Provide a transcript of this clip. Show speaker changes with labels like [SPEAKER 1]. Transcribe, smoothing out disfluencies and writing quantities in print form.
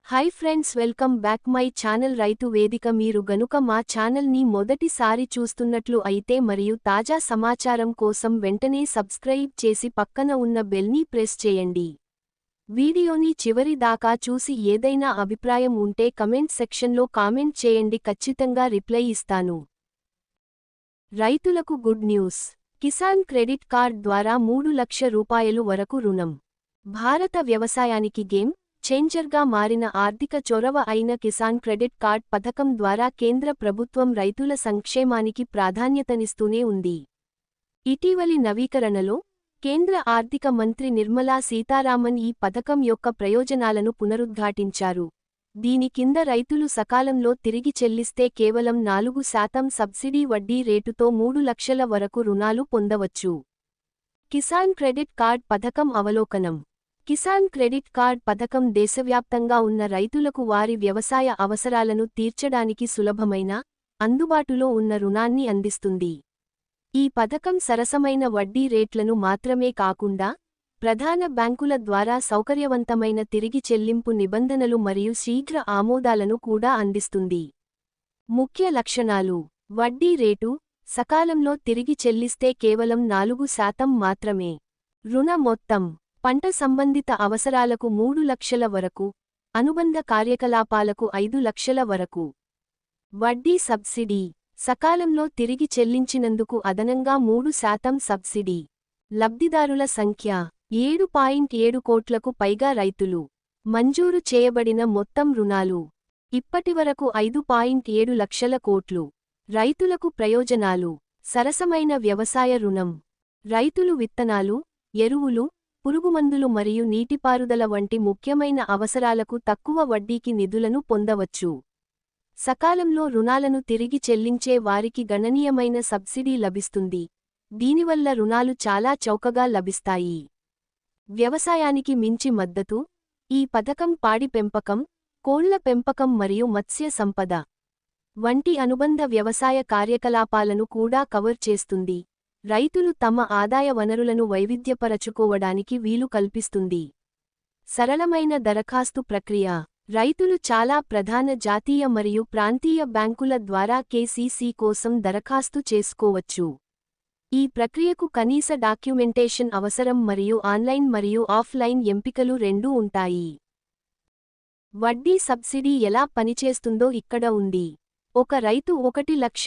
[SPEAKER 1] Hi friends, welcome back my channel రైతు వేదిక. మీరు గనుక మా ఛానల్ ని మొదటిసారి చూస్తున్నట్లు అయితే మరియు తాజా సమాచారం కోసం వెంటనే సబ్స్క్రైబ్ చేసి పక్కన ఉన్న బెల్ ని ప్రెస్ చేయండి. వీడియోని చివరి దాకా చూసి ఏదైనా అభిప్రాయం ఉంటే కమెంట్ సెక్షన్లో కామెంట్ చేయండి, ఖచ్చితంగా రిప్లై ఇస్తాను. రైతులకు good news. Kisan credit card ద్వారా 3 లక్షల రూపాయలు వరకు రుణం. భారత వ్యవసాయానికి గేమ్ చేంజర్గా మారిన ఆర్థిక చొరవ అయిన కిసాన్ క్రెడిట్ కార్డ్ పథకం ద్వారా కేంద్ర ప్రభుత్వం రైతుల సంక్షేమానికి ప్రాధాన్యతనిస్తూనే ఉంది. ఇటీవలి నవీకరణలో కేంద్ర ఆర్థిక మంత్రి నిర్మలా సీతారామన్ ఈ పథకం యొక్క ప్రయోజనాలను పునరుద్ఘాటించారు. దీని కింద రైతులు సకాలంలో తిరిగి చెల్లిస్తే కేవలం 4% సబ్సిడీ వడ్డీ రేటుతో 3 లక్షల వరకు రుణాలు పొందవచ్చు. కిసాన్ క్రెడిట్ కార్డ్ పథకం అవలోకనం. కిసాన్ క్రెడిట్ కార్డ్ పథకం దేశవ్యాప్తంగా ఉన్న రైతులకు వారి వ్యవసాయ అవసరాలను తీర్చడానికి సులభమైన, అందుబాటులో ఉన్న రుణాన్ని అందిస్తుంది. ఈ పథకం సరసమైన వడ్డీ రేట్లను మాత్రమే కాకుండా, ప్రధాన బ్యాంకుల ద్వారా సౌకర్యవంతమైన తిరిగి చెల్లింపు నిబంధనలు మరియు శీఘ్ర ఆమోదాలను కూడా అందిస్తుంది. ముఖ్య లక్షణాలు: వడ్డీ రేటు సకాలంలో తిరిగి చెల్లిస్తే కేవలం 4% మాత్రమే. రుణ మొత్తం పంట సంబంధిత అవసరాలకు 3 లక్షల వరకు, అనుబంధ కార్యకలాపాలకు 5 లక్షల వరకు. వడ్డీ సబ్సిడీ సకాలంలో తిరిగి చెల్లించినందుకు అదనంగా 3% సబ్సిడీ. లబ్ధిదారుల సంఖ్య 7.7 కోట్లకు పైగా రైతులు. మంజూరు చేయబడిన మొత్తం రుణాలు ఇప్పటివరకు 5.7 లక్షల కోట్లు. రైతులకు ప్రయోజనాలు: సరసమైన వ్యవసాయ రుణం. రైతులు విత్తనాలు, ఎరువులు, పురుగుమందులు మరియు నీటిపారుదల వంటి ముఖ్యమైన అవసరాలకు తక్కువ వడ్డీకి నిధులను పొందవచ్చు. సకాలంలో రుణాలను తిరిగి చెల్లించే వారికి గణనీయమైన సబ్సిడీ లభిస్తుంది. దీనివల్ల రుణాలు చాలా చౌకగా లభిస్తాయి. వ్యవసాయానికి మించి మద్దతు. ఈ పథకం పాడి పెంపకం, కోళ్ల పెంపకం మరియు మత్స్య సంపద వంటి అనుబంధ వ్యవసాయ కార్యకలాపాలను కూడా కవర్ చేస్తుంది. రైతులు తమ ఆదాయ వనరులను వైవిధ్యపరచుకోవడానికి వీలు కల్పిస్తుంది. సరళమైన దరఖాస్తు ప్రక్రియ. రైతులు చాలా ప్రధాన జాతీయ మరియు ప్రాంతీయ బ్యాంకుల ద్వారా కేసీసీ కోసం దరఖాస్తు చేసుకోవచ్చు. ఈ ప్రక్రియకు కనీస డాక్యుమెంటేషన్ అవసరం మరియు ఆన్లైన్ మరియు ఆఫ్లైన్ ఎంపికలు రెండూ ఉంటాయి. వడ్డీ సబ్సిడీ ఎలా పనిచేస్తుందో ఇక్కడ ఉంది. ఒక రైతు 1 లక్ష